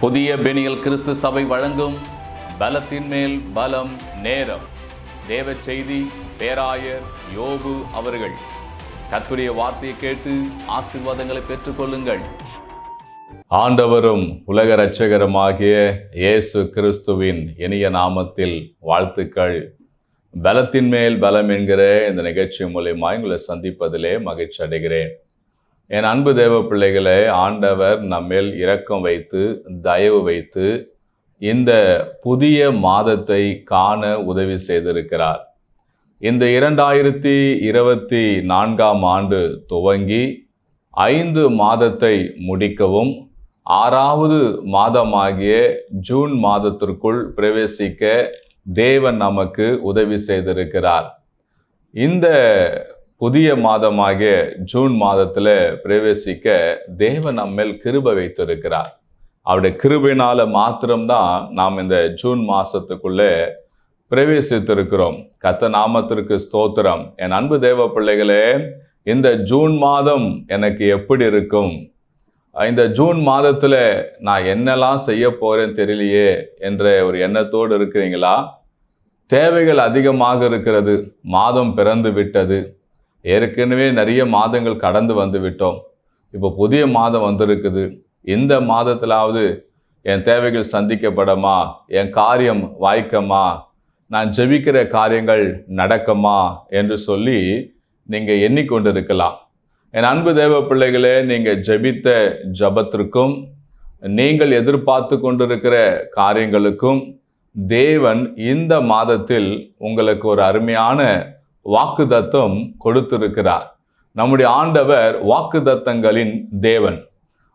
புதிய பெனியல் கிறிஸ்து சபை வழங்கும் பலத்தின் மேல் பலம் நேரம். தேவ செய்தி பேராயர் யோபு அவர்கள். கர்த்தருடைய வார்த்தையை கேட்டு ஆசீர்வாதங்களை பெற்றுக்கொள்ளுங்கள். ஆண்டவரும் உலக இரட்சகருமாகிய இயேசு கிறிஸ்துவின் இனிய நாமத்தில் வாழ்த்துக்கள். பலத்தின் மேல் பலம் என்கிற இந்த நிகழ்ச்சி மூலமா உங்களை சந்திப்பதிலே மகிழ்ச்சி அடைகிறேன். என் அன்பு தேவ பிள்ளைகளே, ஆண்டவர் நம்மேல் இரக்கம் வைத்து தயவு வைத்து இந்த புதிய மாதத்தை காண உதவி செய்திருக்கிறார். இந்த 2024 ஆண்டு துவங்கி 5 மாதத்தை முடிக்கவும் 6வது மாதமாகிய ஜூன் மாதத்திற்குள் பிரவேசிக்க தேவன் நமக்கு உதவி செய்திருக்கிறார். இந்த புதிய மாதமாகிய ஜூன் மாதத்தில் பிரவேசிக்க தேவன் நம்மேல் கிருபை வைத்திருக்கிறார். அவருடைய கிருபையினால மாத்திரம்தான் நாம் இந்த ஜூன் மாசத்துக்குள்ளே பிரவேசித்திருக்கிறோம். கர்த்தர் நாமத்திற்கு ஸ்தோத்திரம். என் அன்பு தேவ பிள்ளைகளே, இந்த ஜூன் மாதம் எனக்கு எப்படி இருக்கும், இந்த ஜூன் மாதத்தில் நான் என்னெல்லாம் செய்ய போகிறேன்னு தெரியலையே என்ற ஒரு எண்ணத்தோடு இருக்கிறீங்களா? தேவைகள் அதிகமாக இருக்கிறது. மாதம் பிறந்து விட்டது. ஏற்கனவே நிறைய மாதங்கள் கடந்து வந்து விட்டோம். இப்போ புதிய மாதம் வந்திருக்குது. இந்த மாதத்திலாவது என் தேவைகள் சந்திக்கப்படமா, என் காரியம் வாய்க்கமா, நான் ஜெபிக்கிற காரியங்கள் நடக்குமா என்று சொல்லி நீங்கள் எண்ணிக்கொண்டு இருக்கலாம். என் அன்பு தேவ பிள்ளைகளே, நீங்கள் ஜெபித்த ஜபத்திற்கும் நீங்கள் எதிர்பார்த்து கொண்டிருக்கிற காரியங்களுக்கும் தேவன் இந்த மாதத்தில் உங்களுக்கு ஒரு அருமையான வாக்குத்தத்தம் கொடுத்திருக்கிறார். நம்முடைய ஆண்டவர் வாக்குத்தத்தங்களின் தேவன்.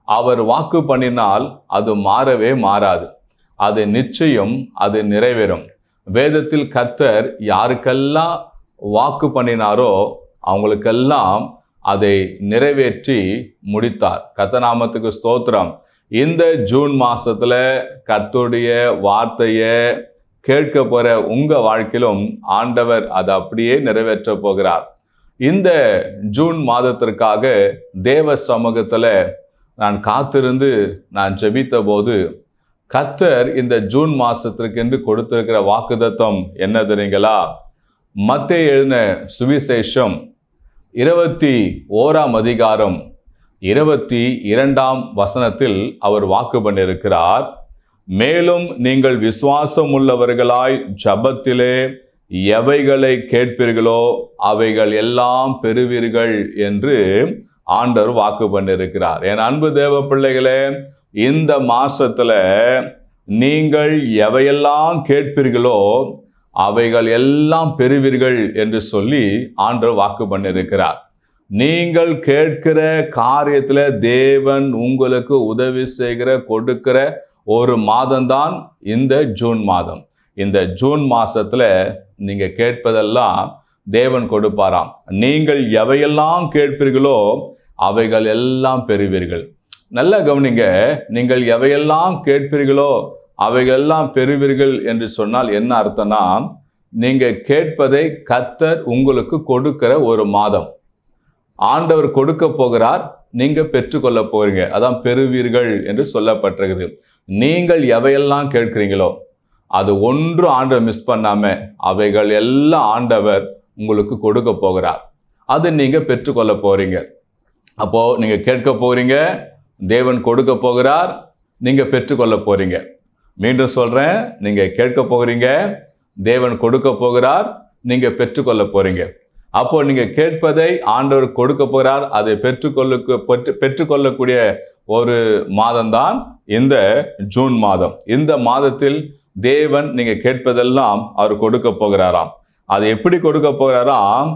அவர் வாக்கு பண்ணினால் அது மாறவே மாறாது. அது நிச்சயம், அது நிறைவேறும். வேதத்தில் கர்த்தர் யாருக்கெல்லாம் வாக்கு பண்ணினாரோ அவங்களுக்கெல்லாம் அதை நிறைவேற்றி முடித்தார். கர்த்தர் நாமத்துக்கு ஸ்தோத்திரம். இந்த ஜூன் மாசத்துல கர்த்தருடைய வார்த்தையை கேட்க போற உங்க வாழ்க்கையிலும் ஆண்டவர் அதை அப்படியே நிறைவேற்ற போகிறார். இந்த ஜூன் மாதத்திற்காக தேவ சமூகத்துல நான் காத்திருந்து நான் ஜெபித்த போது கர்த்தர் இந்த ஜூன் மாசத்திற்கு என்று கொடுத்திருக்கிற வாக்குத்தத்தம் என்ன தெரியுங்களா? மத்தேயு எழுதின சுவிசேஷம் 21ஆம் அதிகாரம் 22ஆம் வசனத்தில் அவர் வாக்கு பண்ணியிருக்கிறார். மேலும் நீங்கள் விசுவாசம் உள்ளவர்களாய் ஜபத்திலே எவைகளை கேட்பீர்களோ அவைகள் எல்லாம் பெறுவீர்கள் என்று ஆண்டவர் வாக்கு பண்ணியிருக்கிறார். என் அன்பு தேவ பிள்ளைகளே, இந்த மாசத்துல நீங்கள் எவையெல்லாம் கேட்பீர்களோ அவைகள் எல்லாம் பெறுவீர்கள் என்று சொல்லி ஆண்டவர் வாக்கு பண்ணியிருக்கிறார். நீங்கள் கேட்கிற காரியத்துல தேவன் உங்களுக்கு உதவி செய்கிற கொடுக்கிற ஒரு மாதம்தான் இந்த ஜூன் மாதம். இந்த ஜூன் மாசத்துல நீங்க கேட்பதெல்லாம் தேவன் கொடுப்பாராம். நீங்கள் எவையெல்லாம் கேட்பீர்களோ அவைகள் எல்லாம் பெறுவீர்கள். நல்லா கவனிங்க. நீங்கள் எவையெல்லாம் கேட்பீர்களோ அவைகள் எல்லாம் பெறுவீர்கள் என்று சொன்னால் என்ன அர்த்தம்னா, நீங்க கேட்பதை கர்த்தர் உங்களுக்கு கொடுக்கிற ஒரு மாதம். ஆண்டவர் கொடுக்க போகிறார், நீங்க பெற்றுக்கொள்ள போறீங்க. அதான் பெறுவீர்கள் என்று சொல்லப்பட்டிருக்குது. நீங்கள் எவையெல்லாம் கேட்கிறீங்களோ அது ஒன்று ஆண்டவர் மிஸ் பண்ணாம அவைகள் எல்லாம் ஆண்டவர் உங்களுக்கு கொடுக்க போகிறார். அது நீங்க பெற்றுக்கொள்ள போறீங்க. அப்போ நீங்க கேட்க போறீங்க, தேவன் கொடுக்க போகிறார், நீங்க பெற்றுக்கொள்ள போறீங்க. மீண்டும் சொல்றேன், நீங்க கேட்க போகிறீங்க, தேவன் கொடுக்க போகிறார், நீங்க பெற்றுக்கொள்ள போறீங்க. அப்போ நீங்க கேட்பதை ஆண்டவர் கொடுக்க போகிறார், அதை பெற்றுக்கொள்ளக்கூடிய ஒரு மாதம்தான் இந்த ஜூன் மாதம். இந்த மாதத்தில் தேவன் நீங்க கேட்பதெல்லாம் அவர் கொடுக்க போகிறாராம். அது எப்படி கொடுக்க போகிறாராம்?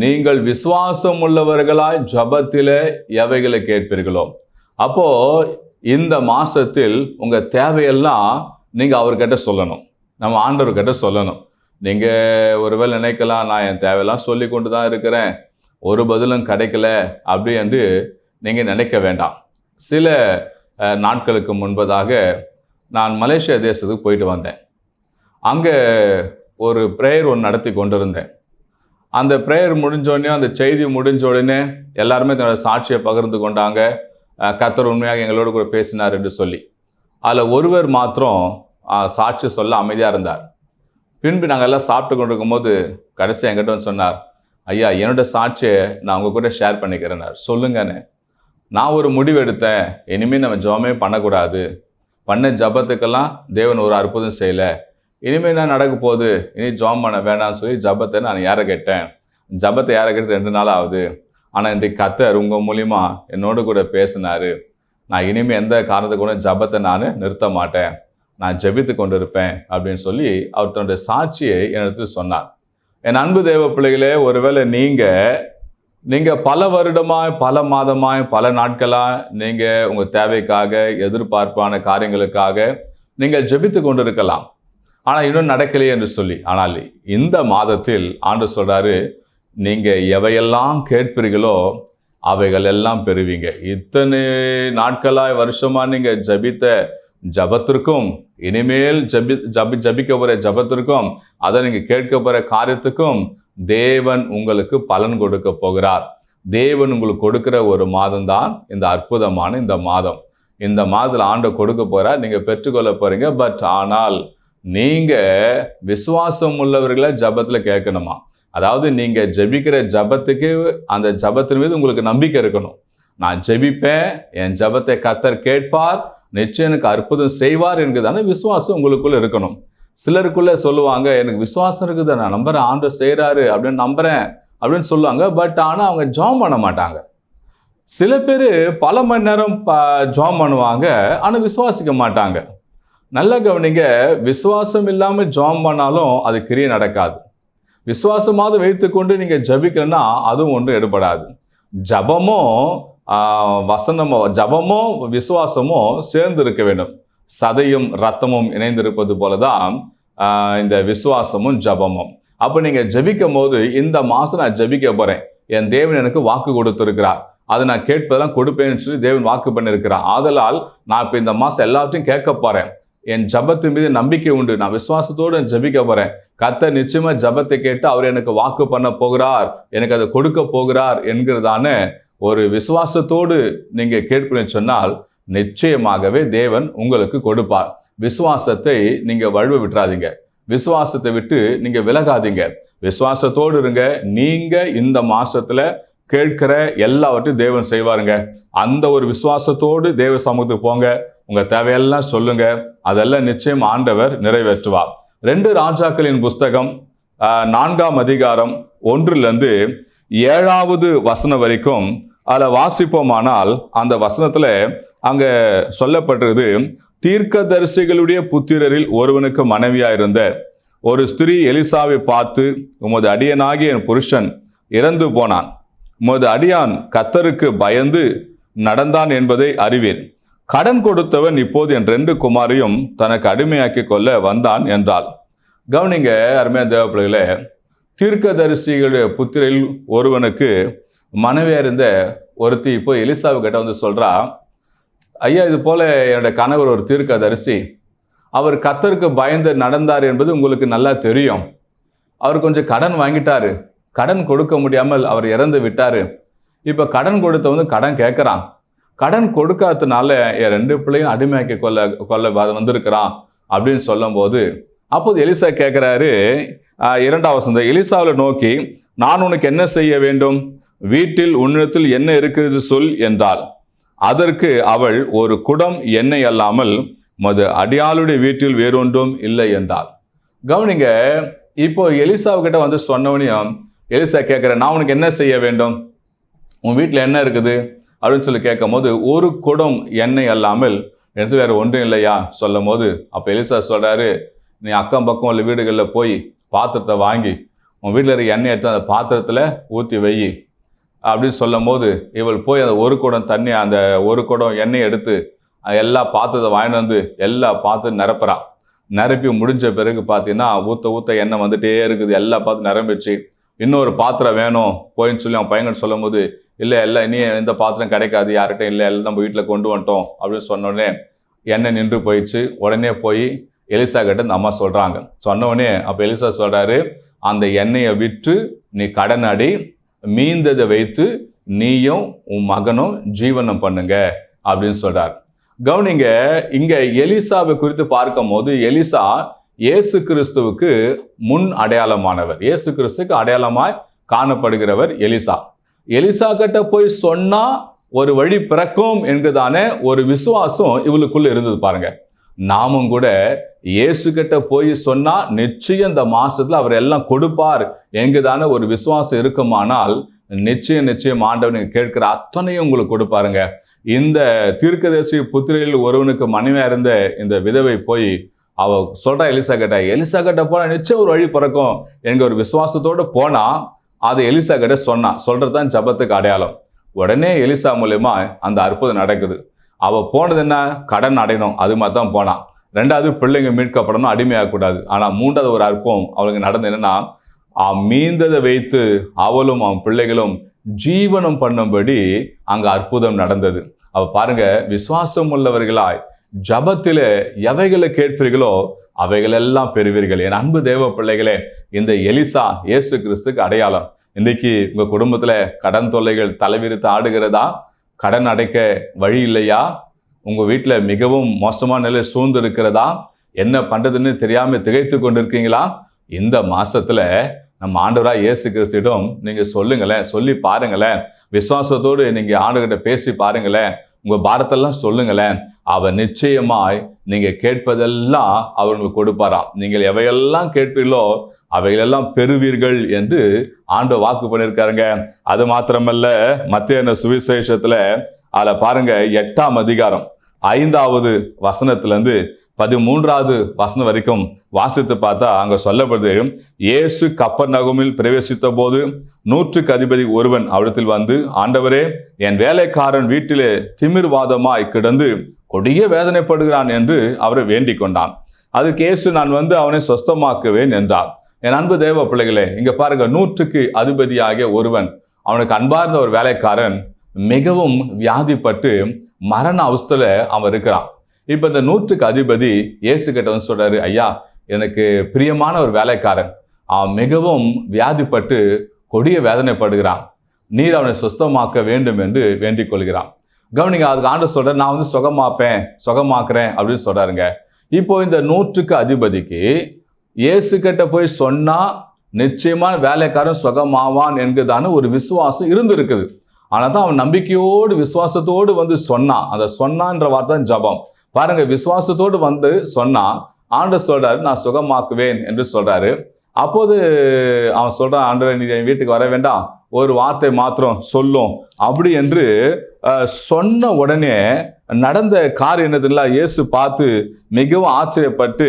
நீங்கள் விசுவாசம் உள்ளவர்களாய் ஜபத்தில எவைகளை கேட்பீர்களோ. அப்போ இந்த மாசத்தில் உங்க தேவையெல்லாம் நீங்க அவர்கிட்ட சொல்லணும், நம்ம ஆண்டவர்கிட்ட சொல்லணும். நீங்க ஒருவேளை நினைக்கலாம், நான் என் தேவையெல்லாம் சொல்லி கொண்டு தான் இருக்கிறேன், ஒரு பதிலும் கிடைக்கல அப்படி என்று நீங்க நினைக்க வேண்டாம். சில நாட்களுக்கு முன்பதாக நான் மலேசியா தேசத்துக்கு போயிட்டு வந்தேன். அங்கே ஒரு ப்ரேயர் ஒன்று நடத்தி கொண்டிருந்தேன். அந்த ப்ரேயர் முடிஞ்சோடனே, அந்த செய்தி முடிஞ்ச உடனே எல்லாருமே தன்னோட சாட்சியை பகிர்ந்து கொண்டாங்க. கர்த்தர் உண்மையாக எங்களோடு கூட பேசினார் என்று சொல்லி. அதில் ஒருவர் மாத்திரம் சாட்சி சொல்ல அமைதியாக இருந்தார். பின்பு நாங்கள் எல்லாம் சாப்பிட்டு கொண்டு இருக்கும்போது கடைசி என்கிட்ட வந்து சொன்னார், ஐயா என்னோட சாட்சியை நான் உங்கள் கூட ஷேர் பண்ணிக்கிறேன்னார். சொல்லுங்கன்னு. நான் ஒரு முடிவு எடுத்தேன், இனிமேல் நம்ம ஜெபமே பண்ணக்கூடாது. பண்ண ஜபத்துக்கெல்லாம் தேவன் ஒரு அற்புதம் செய்யலை. இனிமேல் என்ன நடக்க போகுது, இனி ஜெபம் பண்ண வேண்டாம்னு சொல்லி ஜபத்தை நான் யாரை கேட்டேன். ஜபத்தை யாரை கேட்டு 2 நாள் ஆகுது. ஆனால் இன்றைக்கு கர்த்தர் உங்கள் மூலிமா என்னோடு கூட பேசினார். நான் இனிமேல் எந்த காரணத்தை கூட ஜபத்தை நான் நிறுத்த மாட்டேன், நான் ஜெபித்து கொண்டு இருப்பேன் அப்படின்னு சொல்லி அவர் தன்னுடைய சாட்சியை என்னிடத்து சொன்னார். என் அன்பு தேவ பிள்ளைகளே, ஒருவேளை நீங்கள் பல வருடமாய், பல மாதமாய், பல நாட்களாக நீங்கள் உங்கள் தேவைக்காக, எதிர்பார்ப்பான காரியங்களுக்காக நீங்கள் ஜெபித்து கொண்டு இருக்கலாம். ஆனால் இன்னும் நடக்கலையே என்று சொல்லி. ஆனால் இந்த மாதத்தில் ஆண்டவர் சொல்கிறாரு, நீங்கள் எவையெல்லாம் கேட்பீர்களோ அவைகள் எல்லாம் பெறுவீங்க. இத்தனை நாட்களாய், வருஷமாக நீங்கள் ஜபித்த ஜபத்திற்கும், இனிமேல் ஜபிக்க போகிற ஜபத்திற்கும், அதை நீங்கள் கேட்க போகிற காரியத்துக்கும் தேவன் உங்களுக்கு பலன் கொடுக்க போகிறார். தேவன் உங்களுக்கு கொடுக்கிற ஒரு மாதம்தான் இந்த அற்புதமான இந்த மாதம். இந்த மாதத்தில் ஆண்டவர் கொடுக்க போகிறார், நீங்கள் பெற்றுக்கொள்ள போகிறீங்க. பட் ஆனால் நீங்கள் விசுவாசம் உள்ளவர்களை ஜபத்தில் கேட்கணுமா? அதாவது நீங்கள் ஜெபிக்கிற ஜபத்துக்கு, அந்த ஜபத்தின் மீது உங்களுக்கு நம்பிக்கை இருக்கணும். நான் ஜெபிப்பேன், என் ஜபத்தை கர்த்தர் கேட்பார், நிச்சயம் எனக்கு அற்புதம் செய்வார் என்கிறதான விசுவாசம் உங்களுக்குள்ள இருக்கணும். சிலருக்குள்ள சொல்லுவாங்க, எனக்கு விசுவாசம் இருக்குது, நான் நம்புறேன், ஆண்டவர் செய்கிறாரு அப்படின்னு நம்புறேன் அப்படின்னு சொல்லுவாங்க. பட் ஆனால் அவங்க ஜெபம் பண்ண மாட்டாங்க. சில பேர் பல மணி நேரம் ஜெபம் பண்ணுவாங்க, ஆனால் விசுவாசிக்க மாட்டாங்க. நல்ல கவனிங்க, விசுவாசம் இல்லாமல் ஜெபம் பண்ணாலும் அது கிரியை நடக்காது. விசுவாசமாவது வைத்துக்கொண்டு நீங்கள் ஜபிக்கலன்னா அதுவும் ஒன்றும் எடுபடாது. ஜபமும் ஜபமும் விசுவாசமும் சேர்ந்து இருக்க வேண்டும். சதையும் இரத்தமும் இணைந்திருப்பது போல தான் இந்த விசுவாசமும் ஜபமும். அப்போ நீங்கள் ஜபிக்கும் போது, இந்த மாதம் நான் ஜபிக்க போகிறேன், என் தேவன் எனக்கு வாக்கு கொடுத்துருக்கிறார், அதை நான் கேட்பதெல்லாம் கொடுப்பேன்னு சொல்லி தேவன் வாக்கு பண்ணியிருக்கிறார். ஆதலால் நான் இப்போ இந்த மாதம் எல்லாத்தையும் கேட்க போகிறேன், என் ஜபத்தின் மீது நம்பிக்கை உண்டு, நான் விசுவாசத்தோடு ஜபிக்க போகிறேன், கர்த்தர் நிச்சயமா ஜபத்தை கேட்டு அவர் எனக்கு வாக்கு பண்ண போகிறார், எனக்கு அதை கொடுக்க போகிறார் என்கிறதான ஒரு விசுவாசத்தோடு நீங்கள் கேட்பீங்கன்னு சொன்னால் நிச்சயமாகவே தேவன் உங்களுக்கு கொடுப்பார். விசுவாசத்தை நீங்கள் வழுவ விட்டுறாதீங்க, விசுவாசத்தை விட்டு நீங்கள் விலகாதீங்க, விசுவாசத்தோடு இருங்க. நீங்கள் இந்த மாசத்துல கேட்கிற எல்லாவற்றையும் தேவன் செய்வாருங்க. அந்த ஒரு விசுவாசத்தோடு தேவ சமூகத்துக்கு போங்க, உங்க தேவையெல்லாம் சொல்லுங்க, அதெல்லாம் நிச்சயம் ஆண்டவர் நிறைவேற்றுவார். 2 ராஜாக்களின் புஸ்தகம் 4ஆம் அதிகாரம் 1லிருந்து 7வது வசனம் வரைக்கும் அதில் வாசிப்போமானால், அந்த வசனத்துல அங்க சொல்லப்பட்டிருது, தீர்க்கதரிசிகளுடைய புத்திரரில் ஒருவனுக்கு மனைவியாயிருந்த ஒரு ஸ்திரீ எலிசாவை பார்த்து, உமது அடியனாகிய என் புருஷன் இறந்து போனான், உமது அடியான் கர்த்தருக்கு பயந்து நடந்தான் என்பதை அறிவேன். கடன் கொடுத்தவன் இப்போது என் 2 குமாரையும் தனக்கு அடிமையாக்கி கொள்ள வந்தான் என்றாள். கவனிங்க அருமையான தேவ பிள்ளைகளே, தீர்க்கதரிசிகளுடைய புத்திரில் ஒருவனுக்கு மனைவியாக இருந்த ஒருத்தி இப்போ எலிசாவு கிட்ட வந்து சொல்றா, ஐயா இது போல என்னோட கணவர் ஒரு தீர்க்கதரிசி, அவர் கர்த்தருக்கு பயந்து நடந்தார் என்பது உங்களுக்கு நல்லா தெரியும். அவர் கொஞ்சம் கடன் வாங்கிட்டாரு, கடன் கொடுக்க முடியாமல் அவர் இறந்து விட்டாரு. இப்போ கடன் கொடுத்தவங்க கடன் கேட்குறான், கடன் கொடுக்காததுனால என் 2 பிள்ளையும் அடிமையாக்கி கொள்ள வந்திருக்கிறான் அப்படின்னு சொல்லும் போது, அப்போது எலிசா கேட்குறாரு, 2ஆம் வசனம், எலிசாவில் நோக்கி, நான் உனக்கு என்ன செய்ய வேண்டும், வீட்டில் உன்னிடத்தில் என்ன இருக்கிறது சொல் என்றாள். அதற்கு அவள், ஒரு குடம் எண்ணெய் அல்லாமல் மது அடியாளுடைய வீட்டில் வேறொன்றும் இல்லை என்றாள். கவனிங்க, இப்போ எலிசாவுக்கிட்ட வந்து சொன்னவனையும் எலிசா கேட்குற, நான் உனக்கு என்ன செய்ய வேண்டும், உன் வீட்டில் என்ன இருக்குது அப்படின்னு சொல்லி கேட்கும் போது, ஒரு குடம் எண்ணெய் அல்லாமல் எடுத்து வேறு ஒன்றும் இல்லையா சொல்லும் போது, அப்போ எலிசா சொல்கிறாரு, நீ அக்கம் பக்கம் உள்ள வீடுகளில் போய் பாத்திரத்தை வாங்கி உன் வீட்டில் இருக்க எண்ணெய் எடுத்து அந்த பாத்திரத்தில் ஊற்றி வை அப்படின்னு சொல்லும் போது, இவள் போய் அந்த ஒரு குடம் தண்ணி, அந்த ஒரு குடம் எண்ணெய் எடுத்து எல்லா பாத்திரத்தை வாங்கிட்டு வந்து எல்லா பாத்திரம் நிரப்புறான். நிரப்பி முடிஞ்ச பிறகு பார்த்தீங்கன்னா ஊற்ற எண்ணெய் வந்துட்டே இருக்குது, எல்லா பாத்திரம் நிரம்பிச்சு. இன்னொரு பாத்திரம் வேணும் போயின்னு சொல்லி அவன் பையன் சொல்லும் போது, இல்லை எல்லாம் இனி எந்த பாத்திரம் கிடைக்காது யார்கிட்ட, இல்லை எல்லாம் நம்ம வீட்டில் கொண்டு வந்துட்டோம் அப்படின்னு சொன்னோடனே எண்ணெய் நின்று போயிடுச்சு. உடனே போய் எலிசா கிட்ட இந்த அம்மா சொல்கிறாங்க. சொன்னோடனே அப்போ எலிசா சொல்கிறாரு, அந்த எண்ணெயை விற்று நீ கடன் அடி, மீந்ததை வைத்து நீயும் உன் மகனும் ஜீவனம் பண்ணுங்க அப்படின்னு சொல்கிறார். கவனிங்க, இங்க எலிசாவை குறித்து பார்க்கும் போது எலிசா இயேசு கிறிஸ்துவுக்கு முன் அடையாளமானவர். இயேசு கிறிஸ்துக்கு அடையாளமாய் காணப்படுகிறவர் எலிசா. எலிசா கிட்ட போய் சொன்னா ஒரு வழி பிறக்கும் என்கிறதான ஒரு விசுவாசம் இவளுக்குள்ள இருந்தது பாருங்க. நாமும் கூட இயேசு கிட்ட போய் சொன்னா நிச்சயம் இந்த மாசத்துல அவர் எல்லாம் கொடுப்பார் என்கிறதான ஒரு விசுவாசம் இருக்குமானால் நிச்சயம் ஆண்டவர் நீங்க கேட்கிற அத்தனையும் உங்களுக்கு கொடுப்பாருங்க. இந்த தீர்க்கதரிசி புத்திரில் ஒருவனுக்கு மனைவியா இருந்த இந்த விதவை போய் அவ சொல்றா எலிசா கிட்ட போனா நிச்சயம் ஒரு வழி பிறக்கும் என்கிற ஒரு விசுவாசத்தோடு போனா அதை எலிசா கிட்ட சொல்றதுதான் ஜபத்துக்கு அடையாளம். உடனே எலிசா மூலமா அந்த அற்புதம் நடக்குது. அவ போனது என்ன? கடன் அடையணும், அது மாதிரி தான் போனான். ரெண்டாவது பிள்ளைங்க மீட்கப்படணும், அடிமையாகக்கூடாது. ஆனா மூன்றாவது ஒரு அற்புதம் அவளுக்கு நடந்து என்னன்னா, மீந்ததை வைத்து அவளும் அவன் பிள்ளைகளும் ஜீவனம் பண்ணும்படி அங்க அற்புதம் நடந்தது. அவ பாருங்க, விசுவாசம் உள்ளவர்களாய் ஜபத்திலே எவைகளை கேட்பீர்களோ அவைகளெல்லாம் பெறுவீர்கள். என் அன்பு தேவ பிள்ளைகளே, இந்த எலிசா இயேசு கிறிஸ்துக்கு அடையாளம். இன்னைக்கு உங்க குடும்பத்துல கடன் தொல்லைகள் தலைவிரித்து ஆடுகிறதா? கடன் அடைக்க வழி இல்லையா? உங்க வீட்டுல மிகவும் மோசமான நிலை சூழ்ந்து இருக்கிறதா? என்ன பண்றதுன்னு தெரியாம திகைத்து கொண்டிருக்கீங்களா? இந்த மாசத்துல நம்ம ஆண்டவராய் இயேசு கிறிஸ்துவிடம் நீங்க சொல்லுங்களேன், சொல்லி பாருங்களேன். விசுவாசத்தோடு நீங்க ஆண்டவர்கிட்ட பேசி பாருங்களேன், உங்க பாரத்தெல்லாம் சொல்லுங்களேன். அவர் நிச்சயமாய் நீங்க கேட்பதெல்லாம் அவர் உங்களுக்கு கொடுப்பாராம். நீங்கள் எவையெல்லாம் கேட்பீர்களோ அவைகளெல்லாம் பெறுவீர்கள் என்று ஆண்டவர் வாக்கு பண்ணியிருக்காருங்க. அது மாத்திரமல்ல, மத்தேயு சுவிசேஷத்துல அதுல பாருங்க 8ஆம் அதிகாரம் 5வது வசனத்திலிருந்து 13வது வசனம் வரைக்கும் வாசித்து பார்த்தா அங்க சொல்லப்படுது, இயேசு கப்பர்நகூமில் பிரவேசித்த போது 100க்கு அதிபதி ஒருவன் அவிடத்தில் வந்து, ஆண்டவரே, என் வேலைக்காரன் வீட்டிலே திமிர்வாதமாய் கிடந்து கொடிய வேதனைப்படுகிறான் என்று அவரை வேண்டிக் கொண்டான். அதுக்கு இயேசு, நான் வந்து அவனை சொஸ்தமாக்குவேன் என்றார். என் அன்பு தேவ பிள்ளைகளே, இங்க பாருங்க, 100க்கு அதிபதியாகிய ஒருவன், அவனுக்கு அன்பார்ந்த ஒரு வேலைக்காரன் மிகவும் வியாதிப்பட்டு மரண அவஸ்தையில அவன் இருக்கிறான். இப்ப இந்த 100க்கு அதிபதி இயேசு கிட்ட வந்து சொல்றாரு, ஐயா, எனக்கு பிரியமான ஒரு வேலைக்காரன், அவன் மிகவும் வியாதிப்பட்டு கொடிய வேதனைப்படுகிறான், நீர் அவனை சுத்தமாக்க வேண்டும் என்று வேண்டிக் கொள்கிறான். கவனிங்க, அதுக்கு ஆண்டவர் சொல்ற, நான் வந்து சுகமாக்குறேன் அப்படின்னு சொல்றாருங்க. இப்போ இந்த 100க்கு அதிபதிக்கு இயேசு கிட்ட போய் சொன்னா நிச்சயமா வேலைக்காரன் சுகமாவான் என்கிறதான ஒரு விசுவாசம் இருந்திருக்குது. ஆனால் தான் அவன் நம்பிக்கையோடு விசுவாசத்தோடு வந்து சொன்னான். அந்த சொன்னான்ற வார்த்தை தான் ஜபம். பாருங்க, விசுவாசத்தோடு வந்து சொன்னா ஆண்டவர் சொல்றாரு, நான் சுகமாக்குவேன் என்று சொல்றாரு. அப்போது அவன் சொல்றான், ஆண்டவரே, நீ என் வீட்டுக்கு வர வேண்டாம், ஒரு வார்த்தை மாத்திரம் சொல்லும் அப்படி என்று சொன்ன உடனே நடந்த காரியம் என்னதுல்ல, இயேசு பார்த்து மிகவும் ஆச்சரியப்பட்டு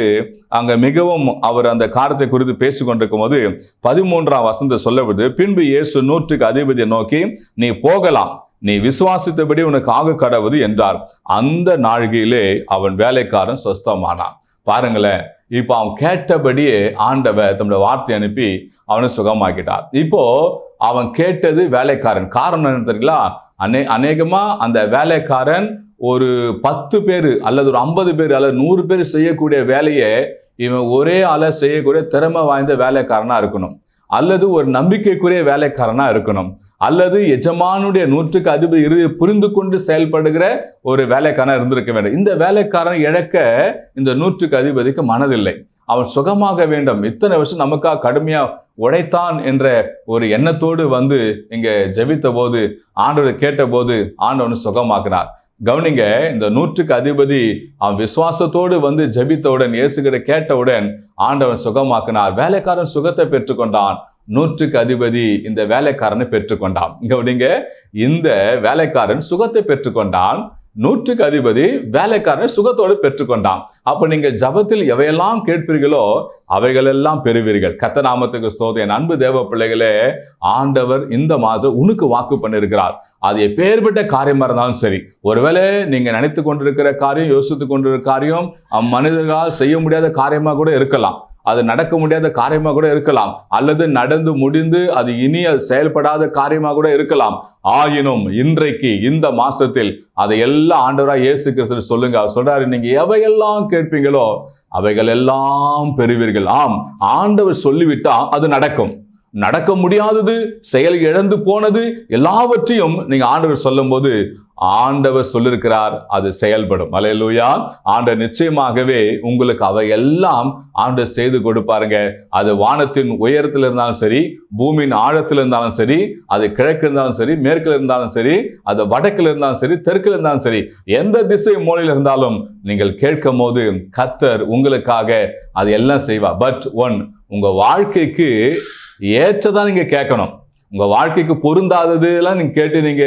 அங்க மிகவும் அவர் அந்த காரியத்தை குறித்து பேசி கொண்டிருக்கும் போது 13ஆம் வசனத்தை சொல்லப்படுது, பின்பு இயேசு 100க்கு அதிபதியை நோக்கி, நீ போகலாம், நீ விசுவாசித்தபடி உனக்கு ஆக கடவுது என்றார். அந்த நாழிகையிலே அவன் வேலைக்காரன் சொஸ்தமானான். பாருங்களேன், இப்போ அவன் கேட்டபடியே ஆண்டவர் தம்முடைய வார்த்தை அனுப்பி அவனை சுகமாக்கிட்டார். இப்போ அவன் கேட்டது வேலைக்காரன். காரணம் என்ன தெரியுங்களா? அநேகமா அந்த வேலைக்காரன் ஒரு 10 பேர் அல்லது ஒரு 50 பேர் அல்லது 100 பேர் செய்யக்கூடிய வேலையை இவன் ஒரே ஆள செய்யக்கூடிய திறமை வாய்ந்த வேலைக்காரனா இருக்கணும், அல்லது ஒரு நம்பிக்கைக்குரிய வேலைக்காரனா இருக்கணும், அல்லது எஜமானுடைய 100க்கு அதிபதி இறுதி புரிந்து கொண்டு செயல்படுகிற ஒரு வேலைக்காரனா இருந்திருக்க வேண்டும். இந்த வேலைக்காரனை இழக்க இந்த 100க்கு அதிபதிக்கு மனதில்லை. அவன் சுகமாக வேண்டும், இத்தனை வருஷம் நமக்காக கடுமையா உழைத்தான் என்ற ஒரு எண்ணத்தோடு வந்து இங்க ஜெபித்த போது, ஆண்டவர் கேட்ட போது ஆண்டவன் சுகமாக்கினார். கவனிங்க, இந்த 100க்கு அதிபதி அவன் விசுவாசத்தோடு வந்து ஜெபித்தவுடன், இயேசுகிட்ட கேட்டவுடன் ஆண்டவன் சுகமாக்கினார். வேலைக்காரன் சுகத்தை பெற்றுக்கொண்டான். 100க்கு அதிபதி இந்த வேலைக்காரனை பெற்றுக்கொண்டான். கவனிங்க, இந்த வேலைக்காரன் சுகத்தை பெற்றுக்கொண்டான், 100க்கு அதிபதி வேலைக்காரனை சுகத்தோடு பெற்றுக்கொண்டான். அப்ப நீங்க ஜபத்தில் எவையெல்லாம் கேட்பீர்களோ அவைகளெல்லாம் பெறுவீர்கள். கர்த்தர் நாமத்துக்கு ஸ்தோத்திரம். என் அன்பு தேவ பிள்ளைகளே, ஆண்டவர் இந்த மாதம் உனக்கு வாக்கு பண்ணியிருக்கிறார். அது எப்பேற்பட்ட காரியமா இருந்தாலும் சரி, ஒருவேளை நீங்க நினைத்து கொண்டிருக்கிற காரியம், யோசித்து கொண்டிருக்கிற காரியம் மனிதர்களால் செய்ய முடியாத காரியமா கூட இருக்கலாம், அது நடக்க முடியாத காரியமா கூட இருக்கலாம், அல்லது நடந்து முடிந்து அது இனி அது செயல்படாத காரியமா கூட இருக்கலாம். ஆயினும் இன்றைக்கு இந்த மாசத்தில் அதை எல்லாம் ஆண்டவராய் இயேசு கிறிஸ்து சொல்லுங்க. அவர் சொல்றாரு, நீங்க எவையெல்லாம் கேட்பீங்களோ அவைகள் எல்லாம் பெறுவீர்கள். ஆம், ஆண்டவர் சொல்லிவிட்டா அது நடக்கும். நடக்க முடியாதது, செயல் இழந்து போனது எல்லாவற்றையும் நீங்க ஆண்டவர் சொல்லும் போது ஆண்டவர் சொல்லிருக்கிறார், அது செயல்படும். அல்லேலூயா. ஆண்டவர் நிச்சயமாகவே உங்களுக்கு அவையெல்லாம் ஆண்டவர் செய்து கொடுப்பாருங்க. அது வானத்தின் உயரத்தில் இருந்தாலும் சரி, பூமியின் ஆழத்தில் இருந்தாலும் சரி, அது கிழக்கு இருந்தாலும் சரி, மேற்கில் இருந்தாலும் சரி, அது வடக்கில் இருந்தாலும் சரி, தெற்கில் இருந்தாலும் சரி, எந்த திசை மூலையில் இருந்தாலும் நீங்கள் கேட்கும் போது கர்த்தர் உங்களுக்காக அது எல்லாம் செய்வார். பட் உங்க வாழ்க்கைக்கு ஏற்றதான் நீங்க கேட்கணும். உங்க வாழ்க்கைக்கு பொருந்தாதது எல்லாம் நீங்க கேட்டு நீங்க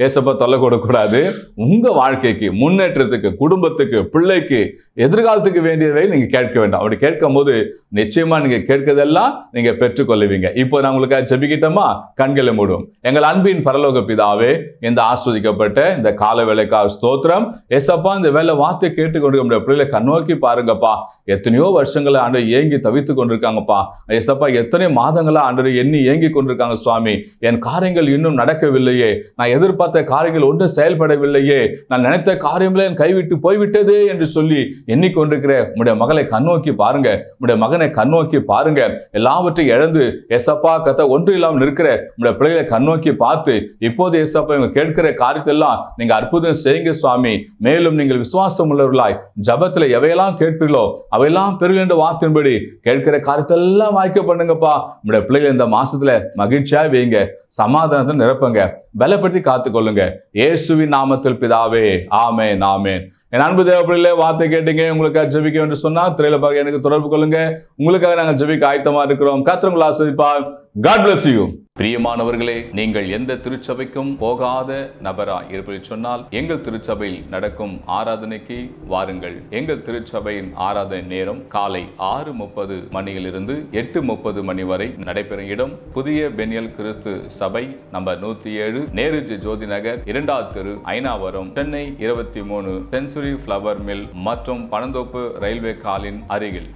ஏசப்பா தொல்லை கொடுக்கூடாது. உங்க வாழ்க்கைக்கு, முன்னேற்றத்துக்கு, குடும்பத்துக்கு, பிள்ளைக்கு, எதிர்காலத்துக்கு வேண்டியதை நீங்க கேட்க வேண்டாம். அப்படி கேட்கும் போது நிச்சயமா நீங்க கேட்கிறதெல்லாம் நீங்க பெற்றுக்கொள்ளுவீங்க. இப்போ நான் உங்களுக்காக ஜெபிக்கிட்டோமா? கண்களை மூடும். எங்கள் அன்பின் பரலோக பிதாவே, இந்த ஆஸ்வதிக்கப்பட்ட இந்த கால வேளைக்காக ஸ்தோத்திரம். ஏசப்பா, இந்த வேலை வார்த்தை கேட்டுக்கொண்டு பிள்ளைகளை கண்ணோக்கி பாருங்கப்பா. எத்தனையோ வருஷங்களை ஆண்டு ஏங்கி தவித்து கொண்டிருக்காங்கப்பா. ஏசப்பா, எத்தனையோ மாதங்களா ஆண்டு எண்ணி ஏங்கி கொண்டிருக்காங்க சுவாமி. என் காரியங்கள் இன்னும் நடக்கவில்லையே, நான் எதிர்பார்த்த காரியங்கள் ஒன்றும் செயல்படவில்லையே, நான் நினைத்த காரியங்களே என் கைவிட்டு போய்விட்டதே என்று சொல்லி எண்ணிக்கொண்டிருக்கிற உடைய மகளை கண்ணோக்கி பாருங்க, உடைய மகனை கண்ணோக்கி பாருங்க. எல்லாவற்றையும் இழந்து ஏசப்பா கத்த ஒன்று இல்லாமல் இருக்கிற உடைய பிள்ளைகளை கண்ணோக்கி பார்த்து இப்போது ஏசப்பா இவங்க கேட்கிற காரியத்தெல்லாம் நீங்க அற்புதம் செய்யுங்க சுவாமி. மேலும் நீங்கள் விசுவாசம் உள்ளவர்களாய் ஜபத்துல எவையெல்லாம் கேட்பீர்களோ அவையெல்லாம் பெருகின்ற என்ற வார்த்தையின்படி கேட்கிற காரியத்தெல்லாம் வாய்க்க பண்ணுங்கப்பா. உடைய பிள்ளைகள் இந்த மாசத்துல மகிழ்ச்சியா வைங்க, சமாதானத்தை நிரப்புங்க, பலப்படுத்தி காத்துக்கொள்ளுங்க. இயேசுவின் நாமத்தில் பிதாவே, ஆமென், ஆமென். என் அன்பு தேவப்பிள்ளைகளே, வார்த்தை கேட்டீங்க, உங்களுக்காக ஜெபிக்க என்று சொன்னா திரையில பார்க்க எனக்கு தொடர்பு கொள்ளுங்க. உங்களுக்காக நாங்கள் ஜெபிக்க ஆயத்தமா இருக்கிறோம். கர்த்தர் உங்களை ஆசீர்வதிப்பார். God bless you. பிரியமானவர்களே, நீங்கள் எந்த திருச்சபைக்கும் போகாத நபராய் இருப்பதை சொன்னால் எங்கள் திருச்சபையில் நடக்கும் ஆராதனைக்கு வாருங்கள். எங்கள் திருச்சபையின் ஆராதனை நேரம் காலை 6:30 மணியிலிருந்து 8:30 மணி வரை நடைபெறும் இடம் புதிய பெனியல் கிறிஸ்து சபை, நம்பர் 107, நேருஜி ஜோதி நகர், 2வது தெரு, Ayanavaram, Chennai 23, century flower mill மற்றும் பனந்தோப்பு ரயில்வே காலின் அருகில்.